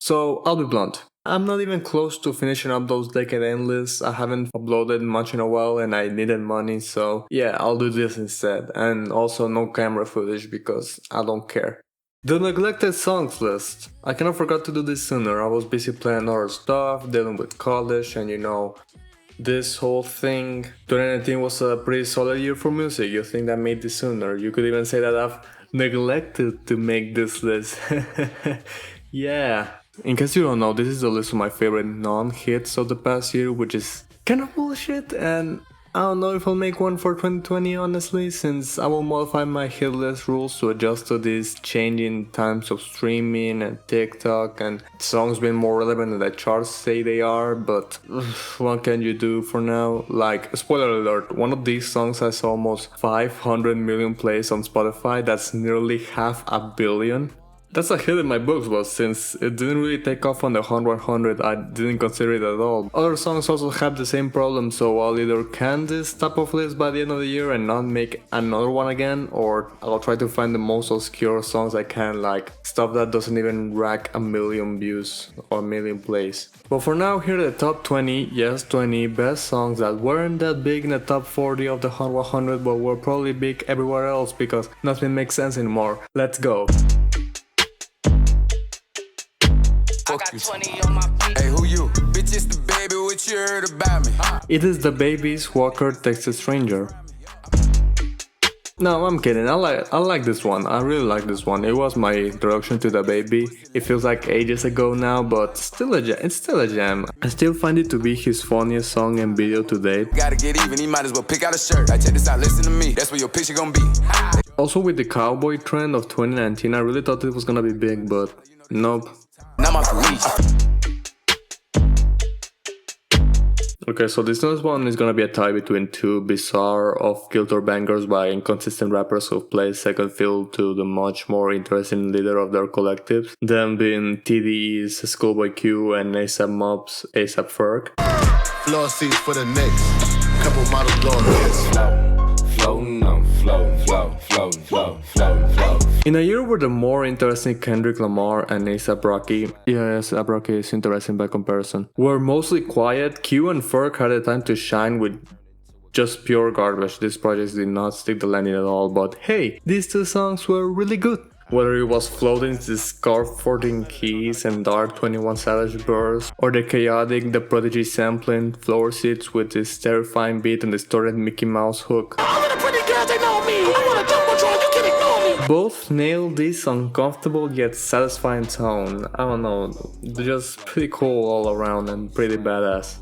So I'll be blunt. I'm not even close to finishing up those Decadent lists. I haven't uploaded much in a while and I needed money, so yeah, I'll do this instead. And also no camera footage because I don't care. The neglected songs list. I kinda forgot to do this sooner. I was busy playing other stuff, dealing with college, and this whole thing. 2019 was a pretty solid year for music. You think I made this sooner? You could even say that I've neglected to make this list. Yeah. In case you don't know, this is a list of my favorite non-hits of the past year, which is kind of bullshit, and I don't know if I'll make one for 2020 honestly, since I will modify my hit list rules to adjust to these changing times of streaming and TikTok and songs being more relevant than the charts say they are, but what can you do for now? Like, spoiler alert, one of these songs has almost 500 million plays on Spotify. That's nearly 500 million. That's a hit in my books, but since it didn't really take off on the Hot 100, I didn't consider it at all. Other songs also have the same problem, so I'll either can this type of list by the end of the year and not make another one again, or I'll try to find the most obscure songs I can, like stuff that doesn't even rack 1 million views or 1 million plays. But for now, here are the top 20, yes 20, best songs that weren't that big in the top 40 of the Hot 100, but were probably big everywhere else because nothing makes sense anymore. Let's go. Hey, who you? Bitch, it's the baby, what you heard about me? It is the Baby's Walker Texas Stranger. No, I'm kidding. I like this one. I really like this one. It was my introduction to the Baby. It feels like ages ago now, but it's still a jam. I still find it to be his funniest song and video to date. Gotta get even, he might as well pick out a shirt. I check this out, listen to me. That's where your picture gonna be. Also with the cowboy trend of 2019, I really thought it was gonna be big, but nope. Now my police. Okay, so this next one is gonna be a tie between two bizarre off-kilter bangers by inconsistent rappers who play second fiddle to the much more interesting leader of their collectives, them being TDE's Schoolboy Q and ASAP Mob's ASAP Ferg. Floor seats for the next couple models blowing hits. Floating on, floating. In a year where the more interesting Kendrick Lamar and A$AP Rocky, yes, A$AP Rocky is interesting by comparison, were mostly quiet, Q and Ferg had the time to shine with just pure garbage. These projects did not stick the landing at all, but hey, these two songs were really good. Whether it was floating to scarf 14 keys and dark 21 Savage bursts, or the chaotic The Prodigy sampling floor seats with this terrifying beat and distorted Mickey Mouse hook. Both nailed this uncomfortable yet satisfying tone. I don't know, just pretty cool all around and pretty badass.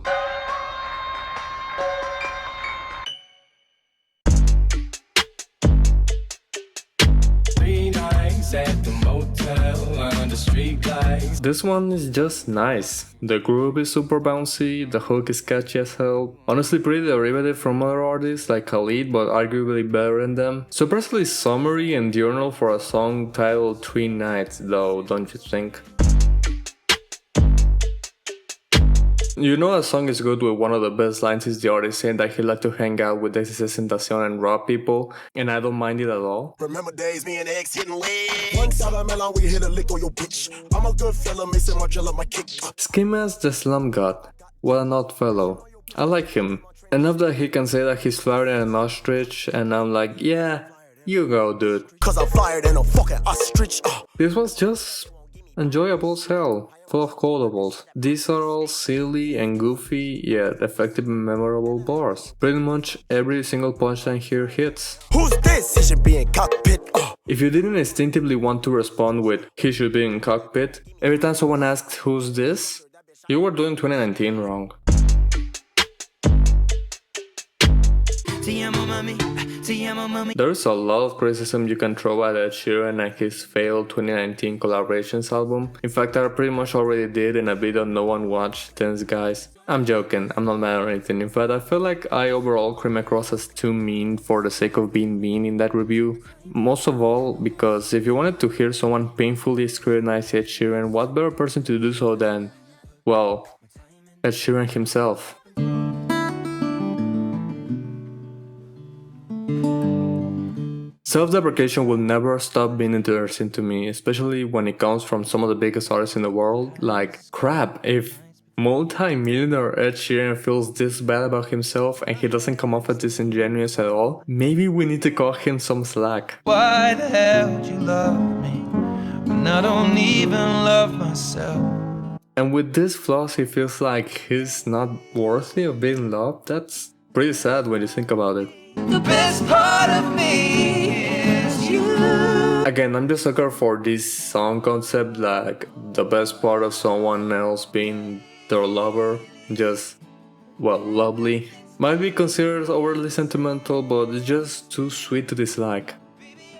At the motel under street lights. This one is just nice. The groove is super bouncy, the hook is catchy as hell. Honestly pretty derivative from other artists like Khalid, but arguably better than them. Surprisingly summary and diurnal for a song titled 3 Nights though, don't you think? You know a song is good with one of the best lines is the artist saying that he liked to hang out with XXXTentacion and rob people, and I don't mind it at all. Remember days me and X hitting legs. One side melon, we hit a lick on your bitch. I'm a good fella, missing my drill my kick. Skima's the Slum God. What an odd fellow. I like him. Enough that he can say that he's flirting an ostrich, and I'm like, yeah, you go, dude. Cause I'm fired in a fucking ostrich. This was just enjoyable as hell, full of quotables. These are all silly and goofy, yet effective and memorable bars. Pretty much every single punchline here hits. Who's this? He should be in cockpit. If you didn't instinctively want to respond with, he should be in cockpit, every time someone asked, who's this? You were doing 2019 wrong. There's a lot of criticism you can throw at Ed Sheeran and his failed 2019 collaborations album. In fact, I pretty much already did in a video no one watched, thanks guys. I'm joking, I'm not mad or anything. In fact, I feel like I overall came across as too mean for the sake of being mean in that review. Most of all, because if you wanted to hear someone painfully scrutinize Ed Sheeran, what better person to do so than, well, Ed Sheeran himself. Self-deprecation will never stop being interesting to me, especially when it comes from some of the biggest artists in the world. Like, crap, if multi-millionaire Ed Sheeran feels this bad about himself and he doesn't come off as disingenuous at all, maybe we need to cut him some slack. Why the hell would you love me when I don't even love myself? And with these flaws, he feels like he's not worthy of being loved. That's pretty sad when you think about it. The best part of me is you. Again, I'm just a sucker for this song concept, like the best part of someone else being their lover. Just, well, lovely. Might be considered overly sentimental, but it's just too sweet to dislike.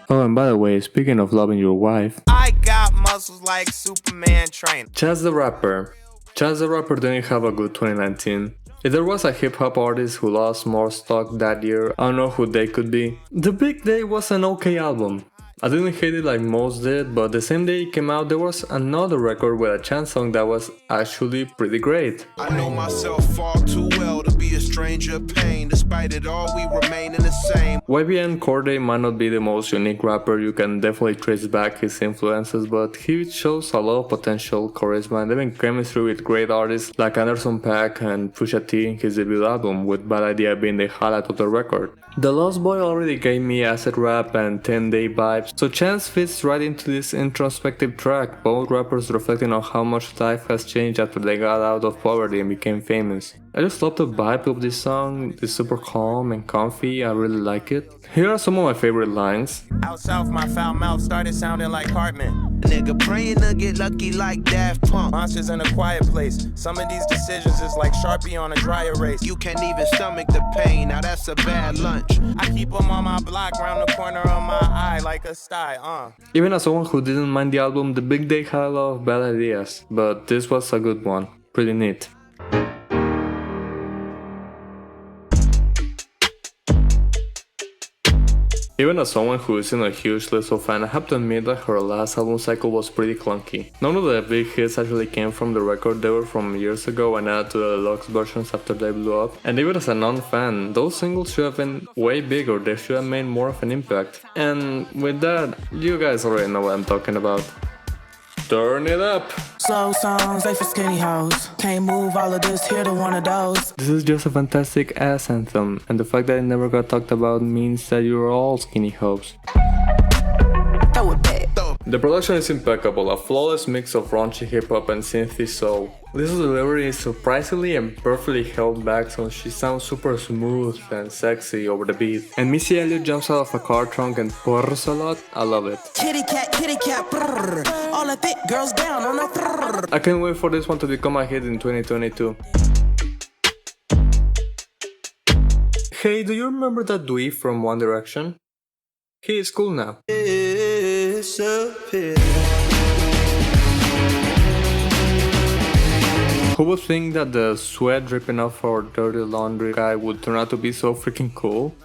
Oh, and by the way, speaking of loving your wife, I got muscles like Superman trainer. Chance the Rapper. Chance the Rapper didn't have a good 2019. If there was a hip-hop artist who lost more stock that year, I don't know who they could be. The Big Day was an okay album. I didn't hate it like most did, but the same day it came out there was another record with a Chance song that was actually pretty great. I know myself far too well to be a stranger of pain. Despite it all, we remain in the same. YBN Cordae might not be the most unique rapper, you can definitely trace back his influences, but he shows a lot of potential, charisma, and even chemistry with great artists like Anderson .Paak and Pusha T in his debut album, with Bad Idea being the highlight of the record. The Lost Boy already gave me acid rap and 10-day vibes, so Chance fits right into this introspective track, both rappers reflecting on how much life has changed after they got out of poverty and became famous. I just love the vibe of this song, it's super calm and comfy, I really like it. Here are some of my favorite lines. Out south, my foul mouth started sounding like Cartman. Nigga praying to get lucky like Daft Punk. Monsters in a quiet place. Some of these decisions is like Sharpie on a dry erase. You can't even stomach the pain, now that's a bad lunch. I keep them on my block, round the corner of my eye like a sty, Even as someone who didn't mind the album, The Big Day had a lot of bad ideas, but this was a good one, pretty neat. Even as someone who isn't a huge Lizzo fan, I have to admit that her last album cycle was pretty clunky. None of the big hits actually came from the record, they were from years ago and added to the deluxe versions after they blew up. And even as a non-fan, those singles should have been way bigger, they should have made more of an impact. And with that, you guys already know what I'm talking about. Turn it up! Slow songs, they for skinny hoes. Can't move all of this, here to one of those. This is just a fantastic ass anthem, and the fact that it never got talked about means that you're all skinny hoes. Throw it back. The production is impeccable, a flawless mix of raunchy hip-hop and synthy soul. Lizzo's delivery is surprisingly and perfectly held back, so she sounds super smooth and sexy over the beat. And Missy Elliott jumps out of a car trunk and purrs a lot, I love it. Kitty cat, brrr. All the thick girls down on the brrr. I can't wait for this one to become a hit in 2022. Hey, do you remember that dweeb from One Direction? He is cool now. Who would think that the sweat dripping off our dirty laundry guy would turn out to be so freaking cool?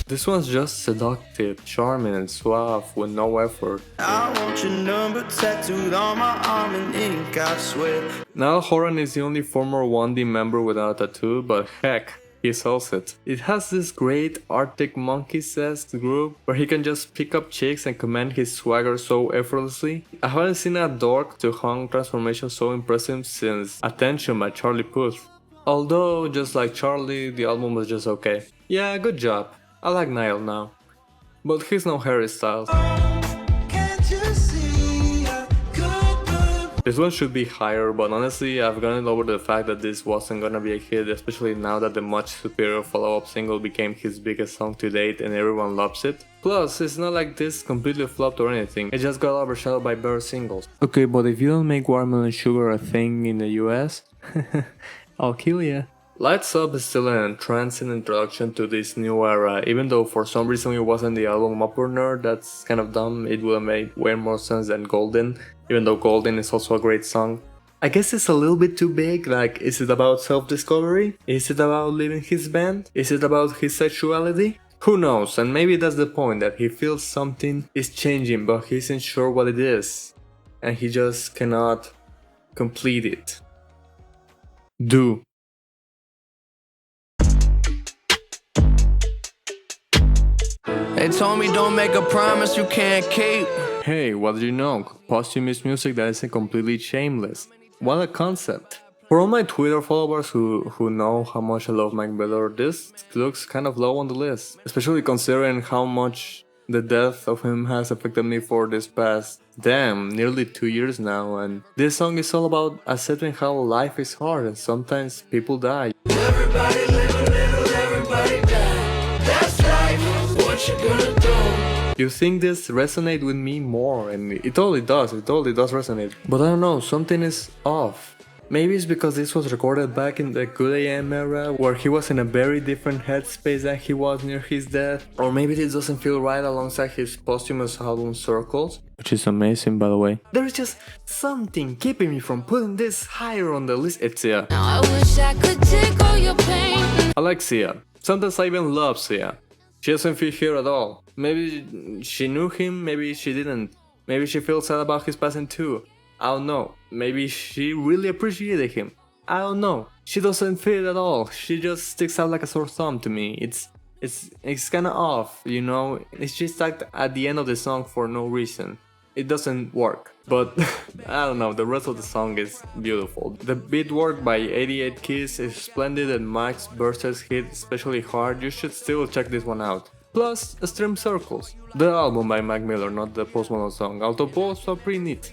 This one's just seductive, charming and suave with no effort. I want your number tattooed on my arm in ink, I swear. Niall Horan is the only former 1D member without a tattoo, but heck, he sells it. It has this great Arctic Monkeys-esque groove where he can just pick up chicks and command his swagger so effortlessly. I haven't seen a dork to hung transformation so impressive since Attention by Charlie Puth. Although, just like Charlie, the album was just okay. Yeah, good job. I like Niall now. But he's no Harry Styles. This one should be higher, but honestly, I've gotten over the fact that this wasn't gonna be a hit, especially now that the much superior follow-up single became his biggest song to date and everyone loves it. Plus, it's not like this completely flopped or anything, it just got overshadowed by better singles. Okay, but if you don't make watermelon sugar a thing in the US, I'll kill ya. Lights Up is still an entrancing introduction to this new era, even though for some reason it wasn't the album opener. That's kind of dumb, it would have made way more sense than Golden, even though Golden is also a great song. I guess it's a little bit too big, like, is it about self-discovery? Is it about leaving his band? Is it about his sexuality? Who knows, and maybe that's the point, that he feels something is changing but he isn't sure what it is, and he just cannot complete it. Do. They told me don't make a promise you can't keep. Hey, what did you know? Posthumous music that isn't completely shameless. What a concept. For all my Twitter followers who know how much I love Mac Miller, this looks kind of low on the list, especially considering how much the death of him has affected me for this past, nearly 2 years now, and this song is all about accepting how life is hard and sometimes people die. Everybody live a little, everybody die. That's life, what you gonna do? You think this resonate with me more, and it totally does resonate. But I don't know, something is off. Maybe it's because this was recorded back in the Good AM era, where he was in a very different headspace than he was near his death. Or maybe this doesn't feel right alongside his posthumous album Circles, which is amazing by the way. There's just something keeping me from putting this higher on the list. It's Sia. Now I wish I could take all your pain. I like Sia. Sometimes I even love Sia. She doesn't feel here at all. Maybe she knew him, maybe she didn't. Maybe she feels sad about his passing too. I don't know. Maybe she really appreciated him. I don't know. She doesn't fit at all. She just sticks out like a sore thumb to me. It's kind of off, you know. It's just like at the end of the song for no reason. It doesn't work. But I don't know. The rest of the song is beautiful. The beat work by 88 Keys is splendid, and Mike's verses hit especially hard. You should still check this one out. Plus, Stream Circles, the album by Mac Miller, not the Post Malone song, although both are pretty neat.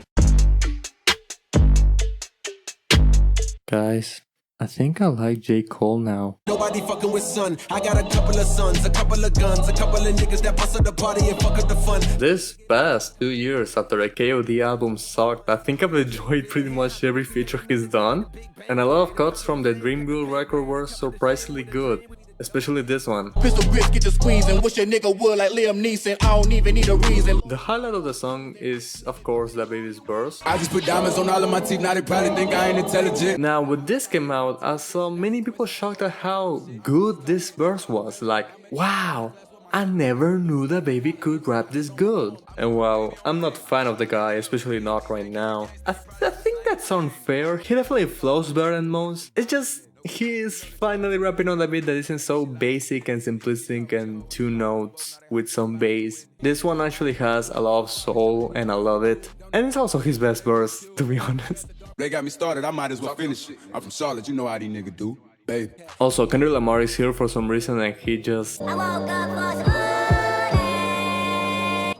Guys, I think I like J. Cole now. Nobody fucking with son. I got a couple of sons, a couple of guns, a couple of niggas that bust at the party and fuck up the fun. This past 2 years after a KOD album sucked, I think I've enjoyed pretty much every feature he's done, and a lot of cuts from the Dreamville record were surprisingly good. Especially this one. Pistol grip, get the squeeze and wish a nigga would like Liam Neeson. I don't even need a reason. The highlight of the song is, of course, the baby's verse. I just put diamonds on all of my teeth, now they probably think I ain't intelligent. Now, when this came out, I saw many people shocked at how good this verse was. Like, wow, I never knew the baby could rap this good. And while I'm not a fan of the guy, especially not right now, I think that's unfair. He definitely flows better than most. It's just he is finally rapping on a beat that isn't so basic and simplistic and 2 notes with some bass. This one actually has a lot of soul and I love it. And it's also his best verse, to be honest. They got me started, I might as well finish it. I'm from Charlotte, you know how these niggas do, baby. Also, Kendrick Lamar is here for some reason and he just...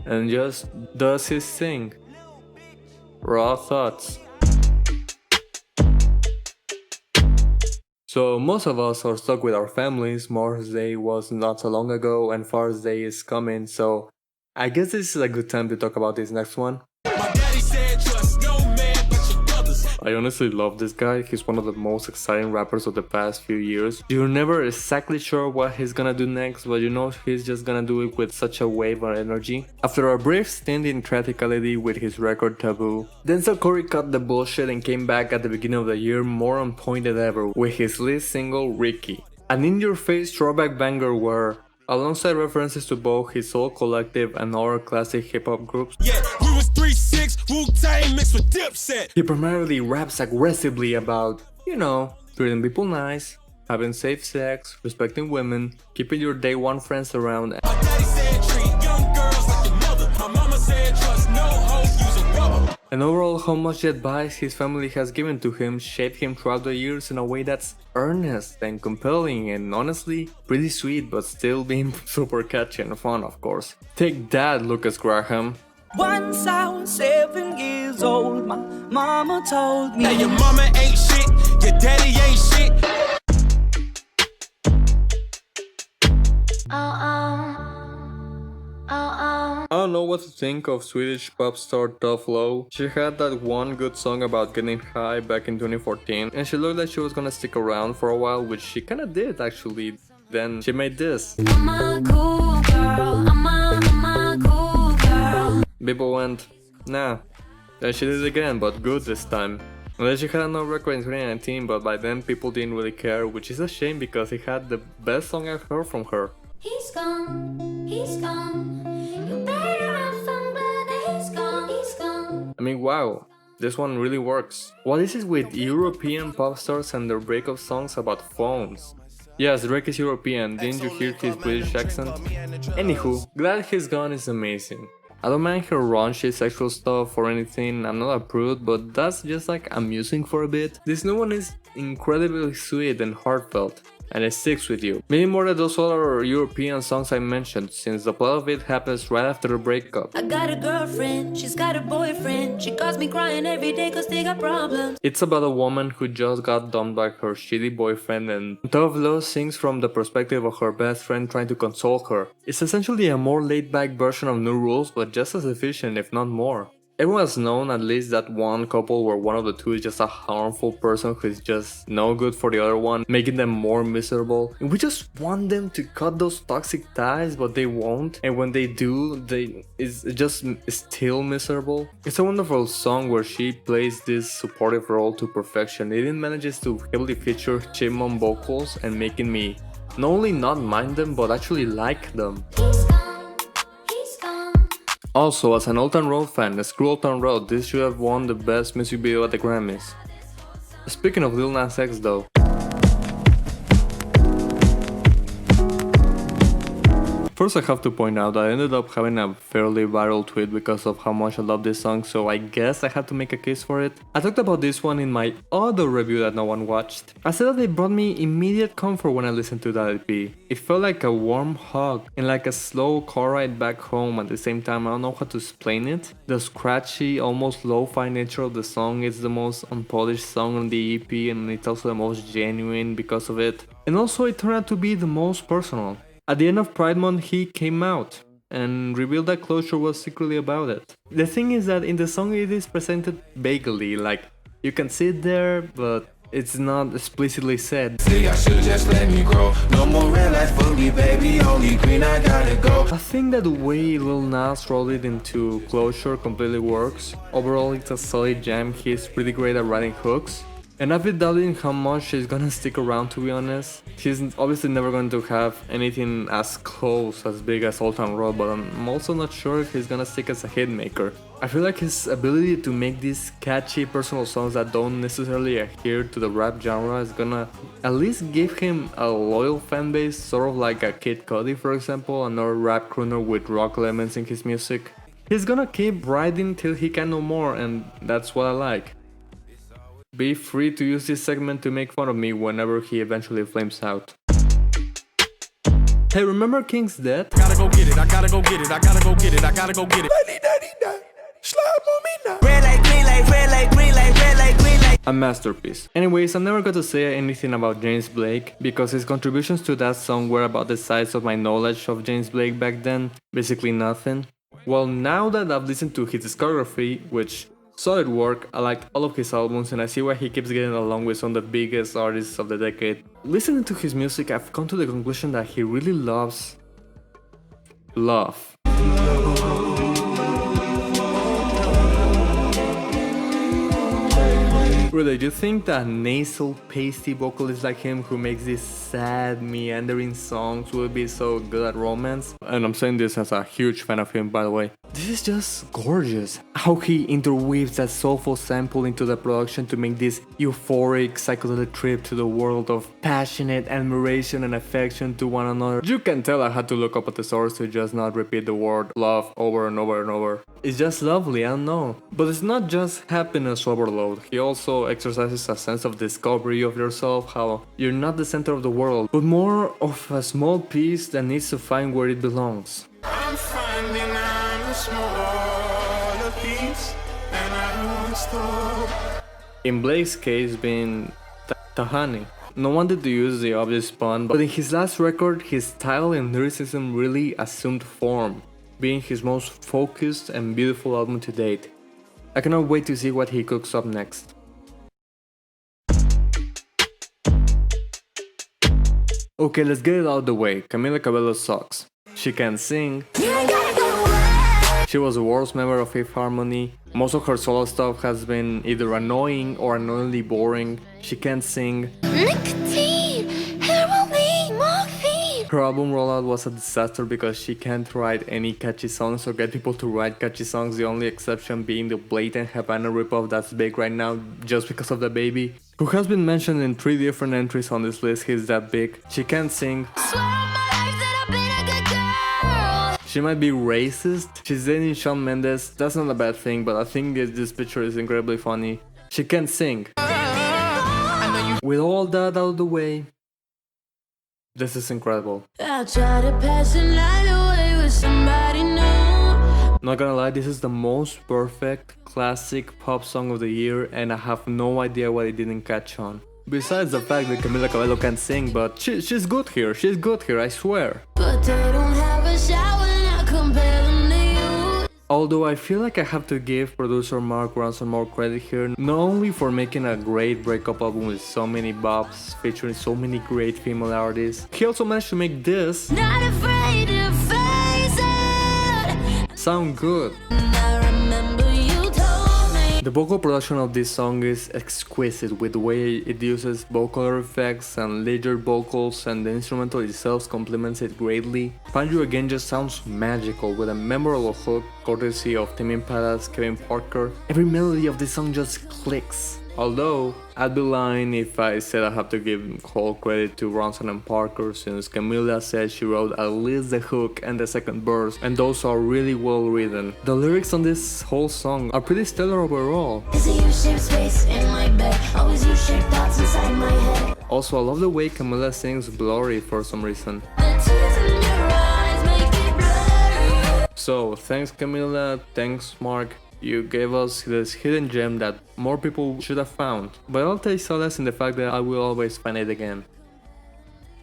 and just does his thing. Raw thoughts. So most of us are stuck with our families. Mother's Day was not so long ago and Father's Day is coming, so I guess this is a good time to talk about this next one. My daddy said trust no man but your brothers. I honestly love this guy. He's one of the most exciting rappers of the past few years. You're never exactly sure what he's gonna do next, but you know he's just gonna do it with such a wave of energy. After a brief stint in criticality with his record Taboo, Denzel Curry cut the bullshit and came back at the beginning of the year more on point than ever with his lead single Ricky. An in-your-face throwback banger where, alongside references to both his Soul Collective and other classic hip-hop groups, Yeah, we was 3-6, Wu-Tang mixed with Dipset. he primarily raps aggressively about, you know, treating people nice, having safe sex, respecting women, keeping your day one friends around, My daddy said treat young girls like your mother. My mama said trust no hoes, use a rubber. and overall how much the advice his family has given to him shaped him throughout the years in a way that's earnest and compelling and honestly pretty sweet, but still being super catchy and fun, of course. Take that, Lucas Graham. Once I was 7 years old, my mama told me. Now your mama ain't shit, your daddy ain't shit. I don't know what to think of Swedish pop star Tough Low. She had that one good song about getting high back in 2014 and she looked like she was gonna stick around for a while, which she kinda did actually. Then she made this. I'm a cool girl, I'm a cool girl. People went, nah. Then she did it again, but good this time. And then she had another record in 2019, but by then people didn't really care, which is a shame because it had the best song I've heard from her. He's gone, he's gone. You better run from brother, he's gone, he's gone. I mean, wow, this one really works. What is it with European pop stars and their breakup songs about phones? Yes, Drake is European, didn't you hear his British accent? Anywho, Glad He's Gone is amazing. I don't mind her raunchy sexual stuff or anything, I'm not a prude, but that's just like amusing for a bit. This new one is incredibly sweet and heartfelt, and it sticks with you. Maybe more than those other European songs I mentioned, since the plot of it happens right after the breakup. I got a girlfriend, she's got a boyfriend. She calls me crying every day cause they got problems. It's about a woman who just got dumped by her shitty boyfriend, and Tough Love sings from the perspective of her best friend trying to console her. It's essentially a more laid-back version of New Rules, but just as efficient if not more. Everyone's known at least that one couple where one of the two is just a harmful person who is just no good for the other one, making them more miserable. And we just want them to cut those toxic ties, but they won't. And when they do, it's just still miserable. It's a wonderful song where she plays this supportive role to perfection. It even manages to heavily feature chipmunk vocals and making me not only not mind them, but actually like them. He's gone, he's gone. Also, as an Old Town Road fan, screw Old Town Road, this should have won the best music video at the Grammys. Speaking of Lil Nas X though, first I have to point out that I ended up having a fairly viral tweet because of how much I love this song, so I guess I had to make a case for it. I talked about this one in my other review that no one watched. I said that it brought me immediate comfort when I listened to that EP. It felt like a warm hug and like a slow car ride back home at the same time. I don't know how to explain it. The scratchy, almost lo-fi nature of the song is the most unpolished song on the EP, and it's also the most genuine because of it. And also it turned out to be the most personal. At the end of Pride Month, he came out and revealed that closure was secretly about it. The thing is that in the song it is presented vaguely, like you can sit there, but it's not explicitly said. See, I should just let me grow. No more red lights for me, baby. Only green, I gotta go. I think that the way Lil Nas rolled it into Closure completely works. Overall, it's a solid jam. He's pretty great at writing hooks. And I've been doubting how much he's gonna stick around, to be honest. He's obviously never going to have anything as close, as big as Old Town Road, but I'm also not sure if he's gonna stick as a hitmaker. I feel like his ability to make these catchy personal songs that don't necessarily adhere to the rap genre is gonna at least give him a loyal fanbase, sort of like a Kid Cudi, for example, another rap crooner with rock elements in his music. He's gonna keep riding till he can no more, and that's what I like. Be free to use this segment to make fun of me whenever he eventually flames out. Hey, remember King's Death? Gotta go get it, I gotta go get it, I gotta go get it, I gotta go get it. Slide on me now. Red light, green light, red light, green light, red light, green light. A masterpiece. Anyways, I never got to say anything about James Blake because his contributions to that song were about the size of my knowledge of James Blake back then, basically nothing. Well, now that I've listened to his discography, which solid work, I liked all of his albums and I see why he keeps getting along with some of the biggest artists of the decade. Listening to his music, I've come to the conclusion that he really loves love. Really, do you think that nasal, pasty vocalist like him who makes these sad, meandering songs will be so good at romance? And I'm saying this as a huge fan of him, by the way. This is just gorgeous. How he interweaves that soulful sample into the production to make this euphoric, psychedelic trip to the world of passionate admiration and affection to one another. You can tell I had to look up at the source to just not repeat the word love over and over and over. It's just lovely, I don't know. But it's not just happiness overload. He also exercises a sense of discovery of yourself, how you're not the center of the world, but more of a small piece that needs to find where it belongs. I'm finding I'm a smaller piece, and I won't stop. In Blake's case being Tahani. No one did to use the obvious pun, but in his last record, his style and lyricism really assumed form, being his most focused and beautiful album to date. I cannot wait to see what he cooks up next. Okay, let's get it out of the way. Camila Cabello sucks. She can't sing. She was the worst member of Fifth Harmony. Most of her solo stuff has been either annoying or annoyingly boring. She can't sing. Nicotine, heroin, morphine. Her album rollout was a disaster because she can't write any catchy songs or get people to write catchy songs, the only exception being the blatant Havana ripoff that's big right now just because of the baby, who has been mentioned in 3 different entries on this list. He's that big. She can't sing. She might be racist. She's dating Shawn Mendes. That's not a bad thing, but I think this picture is incredibly funny. She can't sing. With all that out of the way, this is incredible. I try to pass a night away with somebody new. Not gonna lie, this is the most perfect classic pop song of the year, and I have no idea why it didn't catch on. Besides the fact that Camila Cabello can't sing, but she's good here. She's good here, I swear. But they don't have a shower and I compare them to you. Although I feel like I have to give producer Mark Ronson more credit here, not only for making a great breakup album with so many bops featuring so many great female artists, he also managed to make this Not afraid to face it. sound good. I remember you told me. The vocal production of this song is exquisite with the way it uses vocal effects and layered vocals, and the instrumental itself complements it greatly. Find You Again just sounds magical with a memorable hook courtesy of Tame Impala's Kevin Parker. Every melody of this song just clicks. Although, I'd be lying if I said I have to give whole credit to Ronson and Parker, since Camila said she wrote at least the hook and the second verse, and those are really well written. The lyrics on this whole song are pretty stellar overall. It's a U-shaped space in my bed. Always U-shaped thoughts inside my head. Also, I love the way Camila sings blurry for some reason. The tears in your eyes make it blurry. So, thanks Camila, thanks Mark. You gave us this hidden gem that more people should have found, but I'll take solace in the fact that I will always find it again.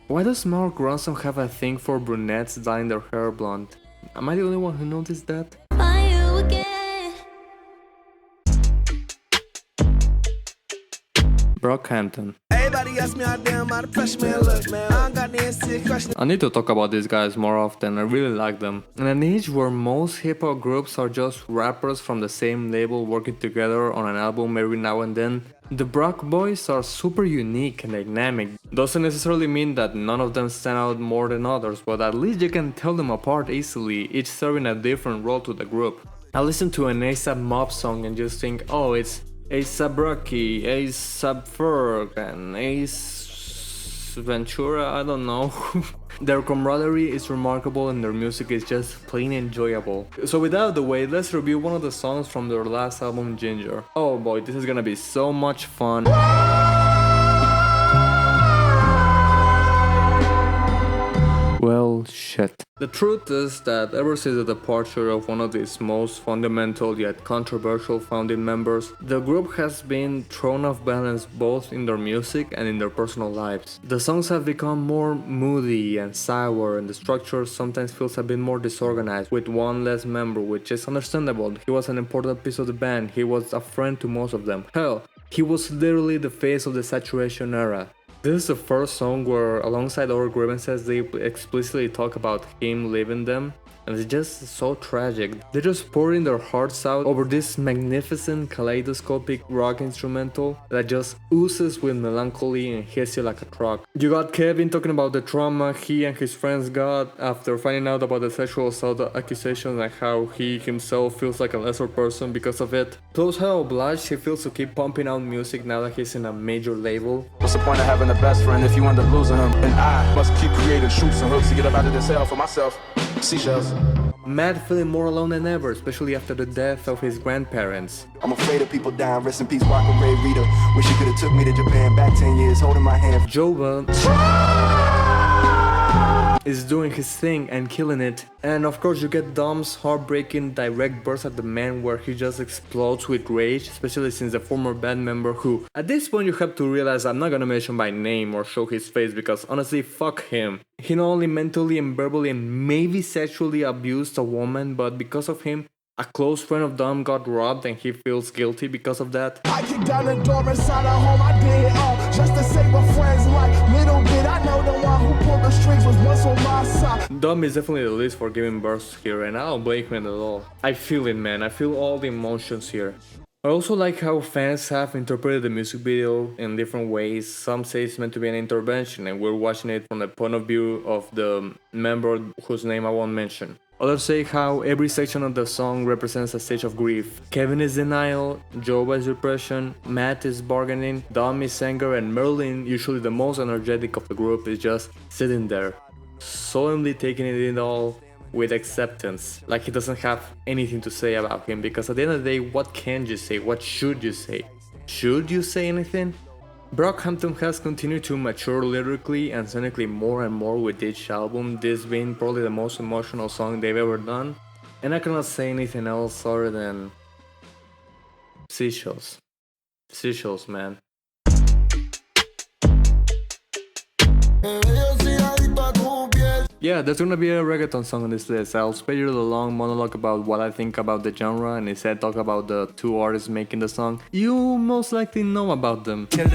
Why does Mark Ronson have a thing for brunettes dyeing their hair blonde? Am I the only one who noticed that? Find you again. Brockhampton. Everybody ask me how damn out of pressure, man. Look, man, I don't got the answer to your question. I need to talk about these guys more often, I really like them. In an age where most hip-hop groups are just rappers from the same label working together on an album every now and then, the Brock boys are super unique and dynamic. Doesn't necessarily mean that none of them stand out more than others, but at least you can tell them apart easily, each serving a different role to the group. I listen to an A$AP Mob song and just think, oh, it's A$AP Rocky, A$AP Ferg, and A$AP Ventura, I don't know. Their camaraderie is remarkable and their music is just plain enjoyable. So with that out of the way, let's review one of the songs from their last album, Ginger. Oh boy, this is gonna be so much fun. Well, shit. The truth is that ever since the departure of one of its most fundamental yet controversial founding members, the group has been thrown off balance both in their music and in their personal lives. The songs have become more moody and sour, and the structure sometimes feels a bit more disorganized with one less member, which is understandable. He was an important piece of the band, he was a friend to most of them. Hell, he was literally the face of the saturation era. This is the first song where, alongside other grievances, they explicitly talk about him leaving them, and it's just so tragic. They're just pouring their hearts out over this magnificent kaleidoscopic rock instrumental that just oozes with melancholy and hits you like a truck. You got Kevin talking about the trauma he and his friends got after finding out about the sexual assault accusations and how he himself feels like a lesser person because of it. Plus how obliged he feels to keep pumping out music now that he's in a major label. What's the point of having a best friend if you end up losing him? And I must keep creating shoots and hooks to get up out of this hell for myself. Seashells. Matt feeling more alone than ever, especially after the death of his grandparents. I'm afraid of people dying. Rest in peace, Walker Ray Rita. Wish you could've took me to Japan back 10 years, holding my hand. Jova is doing his thing and killing it. And of course you get Dom's heartbreaking direct burst at the man where he just explodes with rage, especially since the former band member who, at this point you have to realize I'm not gonna mention by name or show his face because honestly fuck him. He not only mentally and verbally and maybe sexually abused a woman, but because of him, a close friend of Dom got robbed and he feels guilty because of that. I kicked down the door inside our home, I did it all just to save a friend's life. Little bit, I know the one who pulled the strings was once on my side. Dom is definitely the least for giving birth here, and I don't blame him at all. I feel it, man. I feel all the emotions here. I also like how fans have interpreted the music video in different ways. Some say it's meant to be an intervention and we're watching it from the point of view of the member whose name I won't mention. Others say how every section of the song represents a stage of grief. Kevin is denial, Jova is depression, Matt is bargaining, Dom is anger, and Merlin, usually the most energetic of the group, is just sitting there, solemnly taking it in all with acceptance, like he doesn't have anything to say about him, because at the end of the day, what can you say? What should you say? Should you say anything? Brockhampton has continued to mature lyrically and sonically more and more with each album, this being probably the most emotional song they've ever done, and I cannot say anything else other than seashells. Seashells, man. Yeah, there's gonna be a reggaeton song on this list. I'll spare you the long monologue about what I think about the genre, and instead talk about the two artists making the song. You most likely know about them. There's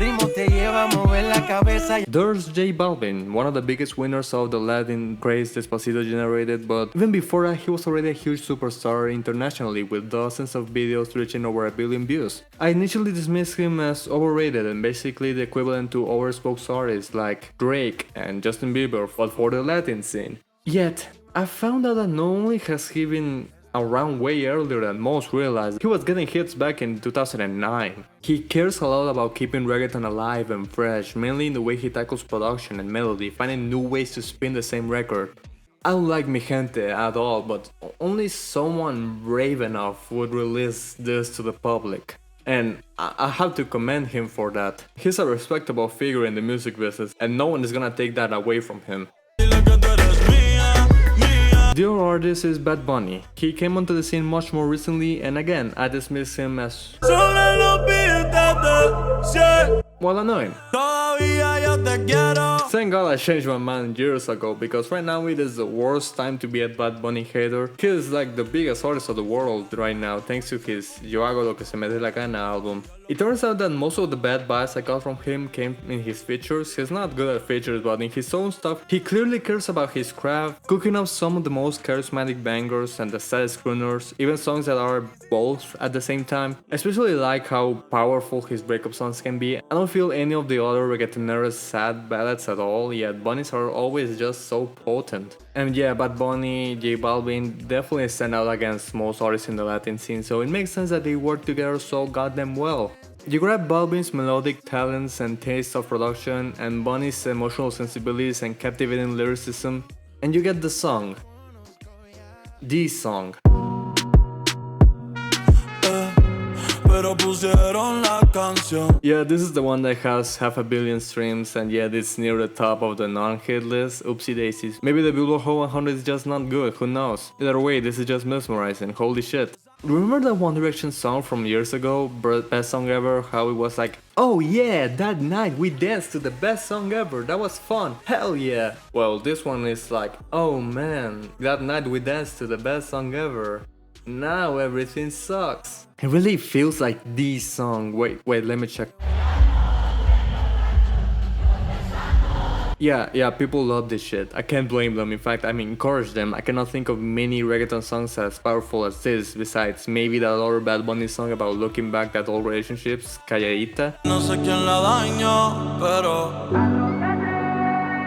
J Balvin, one of the biggest winners of the Latin craze Despacito generated, but even before that he was already a huge superstar internationally with dozens of videos reaching over 1 billion views. I initially dismissed him as overrated and basically the equivalent to overspoken artists like Drake and Justin Bieber, but for the Latin scene. Yet, I found out that not only has he been around way earlier than most realized, he was getting hits back in 2009. He cares a lot about keeping reggaeton alive and fresh, mainly in the way he tackles production and melody, finding new ways to spin the same record. I don't like Mi Gente at all, but only someone brave enough would release this to the public. And I have to commend him for that. He's a respectable figure in the music business, and no one is gonna take that away from him. The other artist is Bad Bunny. He came onto the scene much more recently, and again, I dismiss him as well annoying. Thank God I changed my mind years ago, because right now it is the worst time to be a Bad Bunny hater. He is like the biggest artist of the world right now, thanks to his Yo Hago Lo Que Se Me De La Gana album. It turns out that most of the bad vibes I got from him came in his features. He's not good at features, but in his own stuff, he clearly cares about his craft, cooking up some of the most charismatic bangers and the saddest crooners, even songs that are both at the same time. I especially like how powerful his breakup songs can be. I don't feel any of the other reggaetoneros sad ballads at all, yet Bunny's are always just so potent. And yeah, Bad Bunny, J Balvin definitely stand out against most artists in the Latin scene, so it makes sense that they work together so goddamn well. You grab Balvin's melodic talents and taste of production, and Bunny's emotional sensibilities and captivating lyricism, and you get the song. The song. Yeah, this is the one that has 500 million streams, and yet it's near the top of the non-hit list. Oopsie daisies. Maybe the Billboard Hot 100 is just not good, who knows? Either way, this is just mesmerizing, holy shit. Remember that One Direction song from years ago, best song ever, how it was like, oh yeah, that night we danced to the best song ever, that was fun, hell yeah. Well, this one is like, oh man, that night we danced to the best song ever, now everything sucks. It really feels like the song. Wait, let me check. Yeah, people love this shit. I can't blame them. In fact, I encourage them. I cannot think of many reggaeton songs as powerful as this, besides maybe that other Bad Bunny song about looking back at old relationships, Calladita. No sé quién la dañó, pero...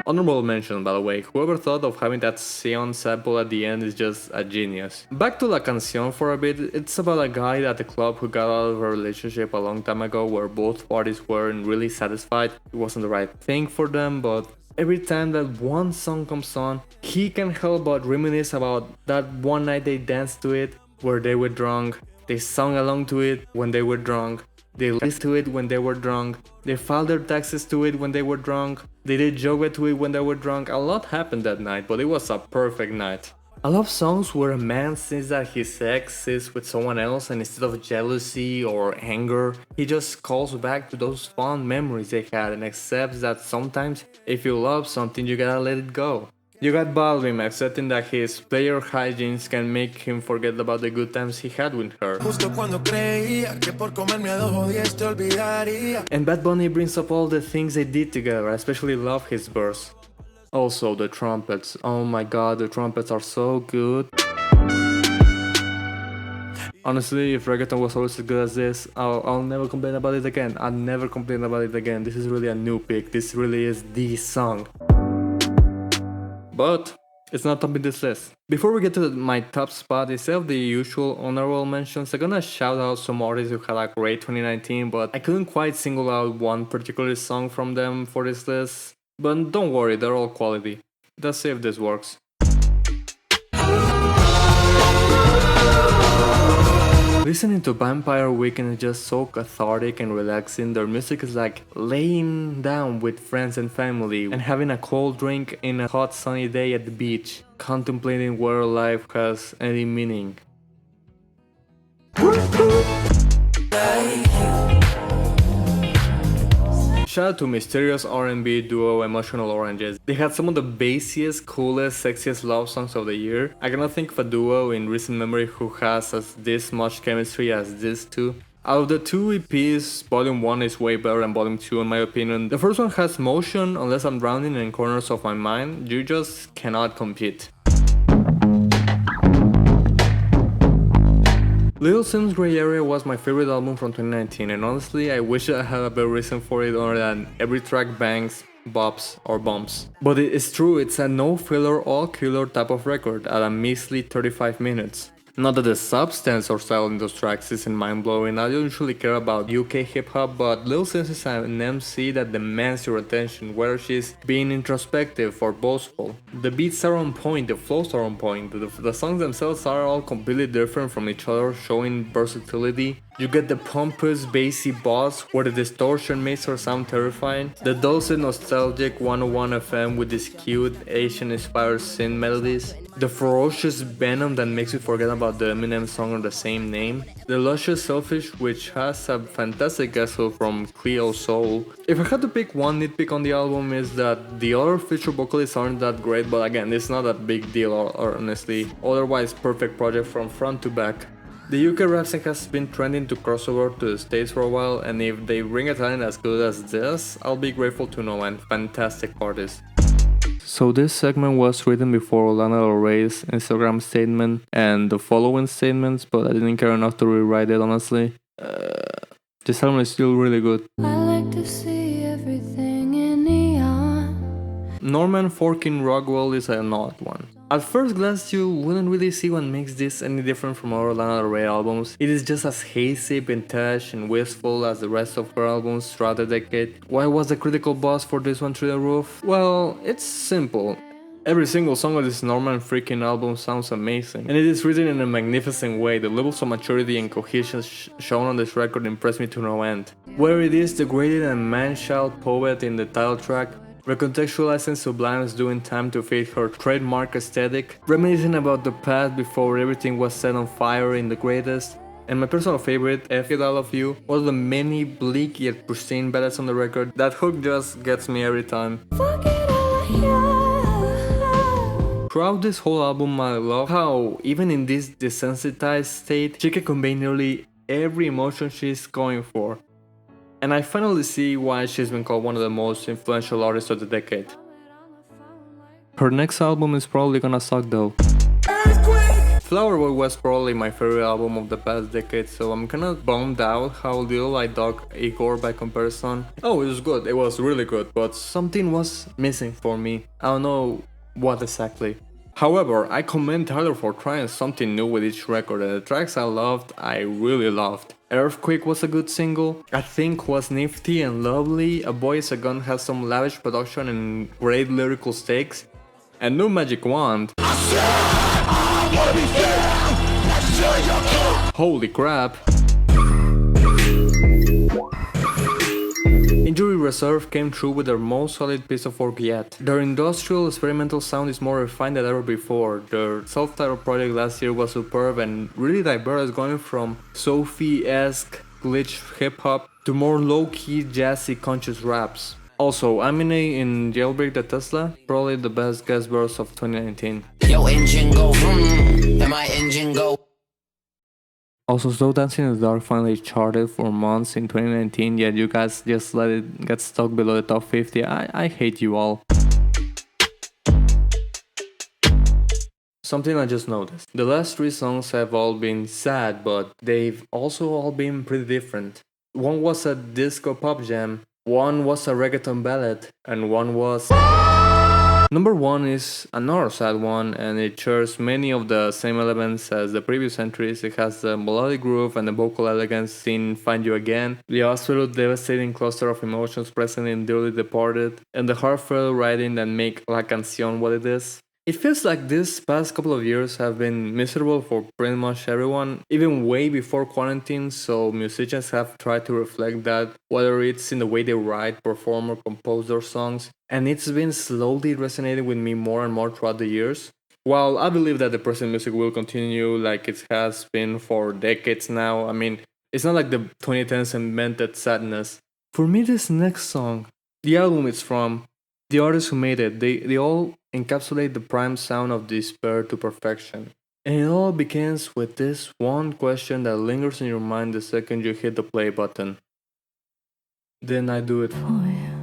Honorable mention, by the way, whoever thought of having that Sion sample at the end is just a genius. Back to La Canción for a bit, it's about a guy at the club who got out of a relationship a long time ago where both parties weren't really satisfied. It wasn't the right thing for them, but every time that one song comes on, he can't help but reminisce about that one night they danced to it where they were drunk, they sung along to it when they were drunk, they listened to it when they were drunk, they filed their taxes to it when they were drunk, they did yoga to it when they were drunk. A lot happened that night, but it was a perfect night. I love songs where a man sees that his ex is with someone else, and instead of jealousy or anger, he just calls back to those fond memories they had and accepts that sometimes if you love something you gotta let it go. You got Balvin accepting that his player hijinks can make him forget about the good times he had with her. And Bad Bunny brings up all the things they did together. I especially love his verse. Also the trumpets. Oh my god, the trumpets are so good. Honestly, if reggaeton was always as good as this, I'll never complain about it again. I'll never complain about it again. This is really a new pick. This really is the song. But it's not topping this list. Before we get to my top spot, instead of the usual honorable mentions, I'm gonna shout out some artists who had a great 2019, but I couldn't quite single out one particular song from them for this list. But don't worry, they're all quality. Let's see if this works. Listening to Vampire Weekend is just so cathartic and relaxing. Their music is like laying down with friends and family and having a cold drink in a hot sunny day at the beach, contemplating whether life has any meaning. Shout out to mysterious R&B duo Emotional Oranges. They had some of the bassiest, coolest, sexiest love songs of the year. I cannot think of a duo in recent memory who has this much chemistry as these two. Out of the two EPs, Volume 1 is way better than Volume 2 in my opinion. The first one has motion, unless I'm drowning in corners of my mind, you just cannot compete. Lil Sim's Grey Area was my favorite album from 2019, and honestly I wish I had a better reason for it other than every track bangs, bops or bumps. But it's true, it's a no filler all killer type of record at a measly 35 minutes. Not that the substance or style in those tracks isn't mind-blowing, I don't usually care about UK hip-hop, but Lil Sims is an MC that demands your attention, whether she's being introspective or boastful. The beats are on point, the flows are on point, the songs themselves are all completely different from each other, showing versatility. You get the pompous, bassy boss where the distortion makes her sound terrifying, the dulcet, nostalgic 101 FM with these cute, Asian-inspired synth melodies, the ferocious venom that makes you forget about the Eminem song of the same name, the luscious Selfish, which has a fantastic guest hook from Cleo Soul. If I had to pick one nitpick on the album is that the other feature vocalists aren't that great, but again, it's not a big deal honestly. Otherwise, perfect project from front to back. The UK rap scene has been trending to crossover to the States for a while, and if they bring a talent as good as this, I'll be grateful to know, and fantastic artist. So this segment was written before Lana Del Rey's Instagram statement and the following statements, but I didn't care enough to rewrite it honestly. This album is still really good. I like to see everything in neon. Norman Forkin Rockwell is an odd one. At first glance you wouldn't really see what makes this any different from other Lana Del Rey albums. It is just as hazy, vintage and wistful as the rest of her albums throughout the decade. Why was the critical buzz for this one through the roof? Well, it's simple. Every single song of this Norman freaking album sounds amazing, and it is written in a magnificent way. The levels of maturity and cohesion shown on this record impress me to no end. Whether it is degraded and man-child poet in the title track, recontextualizing Sublime's doing time to fit her trademark aesthetic, reminiscing about the past before everything was set on fire in The Greatest, and my personal favorite, F It All of You, one of the many bleak yet pristine ballads on the record. That hook just gets me every time. Throughout this whole album I love how, even in this desensitized state, she can convey nearly every emotion she's going for. And I finally see why she's been called one of the most influential artists of the decade. Her next album is probably gonna suck though. Flower Boy was probably my favorite album of the past decade, so I'm kinda bummed out how little I dug Igor by comparison. Oh, it was good, it was really good, but something was missing for me. I don't know what exactly. However, I commend Tyler for trying something new with each record, and the tracks I loved, I really loved. Earthquake was a good single, I Think was nifty and lovely, A Boy Is a Gun has some lavish production and great lyrical stakes, and New Magic Wand, holy crap. Injury Reserve came through with their most solid piece of work yet. Their industrial experimental sound is more refined than ever before. Their self-titled project last year was superb and really diverse, going from Sophie-esque glitch hip-hop to more low-key jazzy conscious raps. Also, Aminé in Jailbreak the Tesla, probably the best guest verse of 2019. Yo, engine go vroom, and my engine go. Also, Slow Dancing in the Dark finally charted for months in 2019, yet you guys just let it get stuck below the top 50. I hate you all. something I just noticed. The last three songs have all been sad, but they've also all been pretty different. One was a disco pop jam, one was a reggaeton ballad, and one was... Number 1 is another sad one, and it shares many of the same elements as the previous entries. It has the melodic groove and the vocal elegance seen Find You Again, the absolute devastating cluster of emotions present in Dearly Departed, and the heartfelt writing that make La Canción what it is. It feels like this past couple of years have been miserable for pretty much everyone, even way before quarantine, so musicians have tried to reflect that, whether it's in the way they write, perform, or compose their songs, and it's been slowly resonating with me more and more throughout the years. While I believe that the present music will continue like it has been for decades now, I mean, it's not like the 2010s invented sadness. For me, this next song, the album it's from, the artists who made it, they all encapsulate the prime sound of despair to perfection. And it all begins with this one question that lingers in your mind the second you hit the play button. Then I do it for you.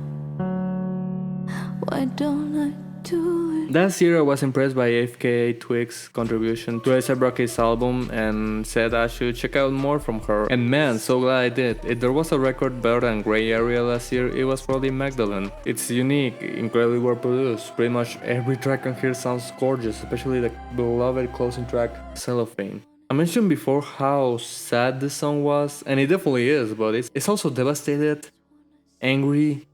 Why don't I do it? Last year I was impressed by FKA Twig's contribution to A$AP Rocky's album and said I should check out more from her. And man, so glad I did. If there was a record better than Grey Area last year, it was probably Magdalene. It's unique, incredibly well produced. Pretty much every track on here sounds gorgeous, especially the beloved closing track, Cellophane. I mentioned before how sad this song was, and it definitely is, but it's also devastated, angry,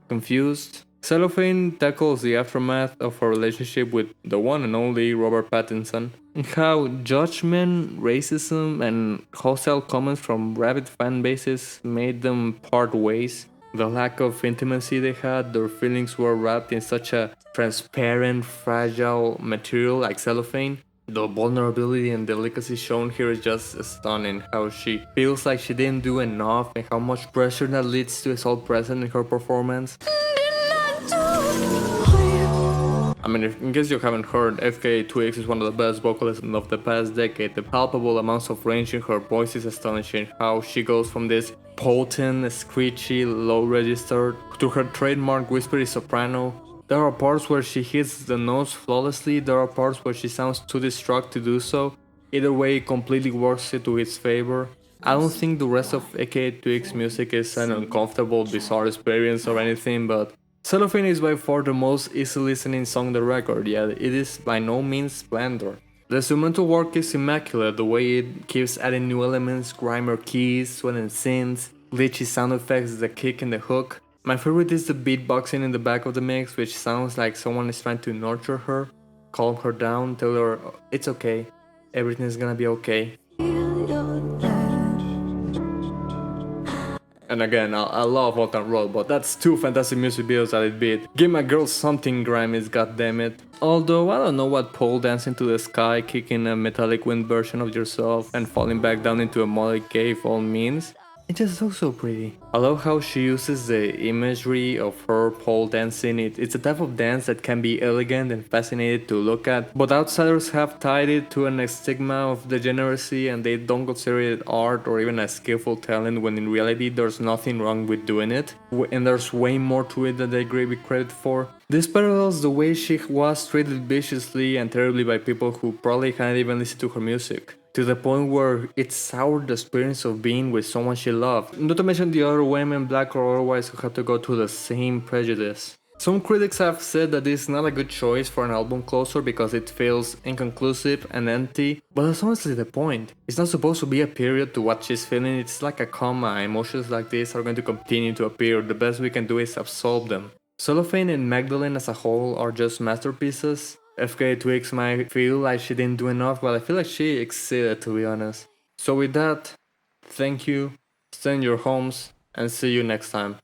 confused. Cellophane tackles the aftermath of her relationship with the one and only Robert Pattinson, and how judgment, racism, and hostile comments from rabid fan bases made them part ways. The lack of intimacy they had, their feelings were wrapped in such a transparent, fragile material like cellophane. The vulnerability and delicacy shown here is just stunning. How she feels like she didn't do enough, and how much pressure that leads to is all present in her performance. I mean, in case you haven't heard, FKA Twigs is one of the best vocalists of the past decade. The palpable amounts of range in her voice is astonishing. How she goes from this potent, screechy, low register to her trademark whispery soprano. There are parts where she hits the notes flawlessly, there are parts where she sounds too distraught to do so. Either way, it completely works it to its favor. I don't think the rest of FKA Twigs music is an uncomfortable, bizarre experience or anything, but Cellophane is by far the most easy listening song on the record, yet it is by no means splendor. The instrumental work is immaculate, the way it keeps adding new elements, grimier keys, swelling synths, glitchy sound effects, the kick and the hook. My favorite is the beatboxing in the back of the mix, which sounds like someone is trying to nurture her, calm her down, tell her it's okay, everything's gonna be okay. And again, I love Rock and Roll, but that's two fantastic music videos that it beat. Give my girl something grimy, goddammit. Although I don't know what pole dancing to the sky, kicking a metallic wind version of yourself, and falling back down into a muddy cave all means. It just looks so pretty. I love how she uses the imagery of her pole dancing. It's a type of dance that can be elegant and fascinating to look at, but outsiders have tied it to an stigma of degeneracy and they don't consider it art or even a skillful talent, when in reality there's nothing wrong with doing it, and there's way more to it than they give credit for. This parallels the way she was treated viciously and terribly by people who probably can't even listen to her music, to the point where it soured the experience of being with someone she loved, not to mention the other women, black or otherwise, who had to go through the same prejudice. Some critics have said that this is not a good choice for an album closer because it feels inconclusive and empty, but that's honestly the point. It's not supposed to be a period to what she's feeling, it's like a comma. Emotions like this are going to continue to appear, the best we can do is absorb them. Cellophane and Magdalene as a whole are just masterpieces. FKA Twigs might feel like she didn't do enough, but I feel like she exceeded, to be honest. So with that, thank you, stay in your homes, and see you next time.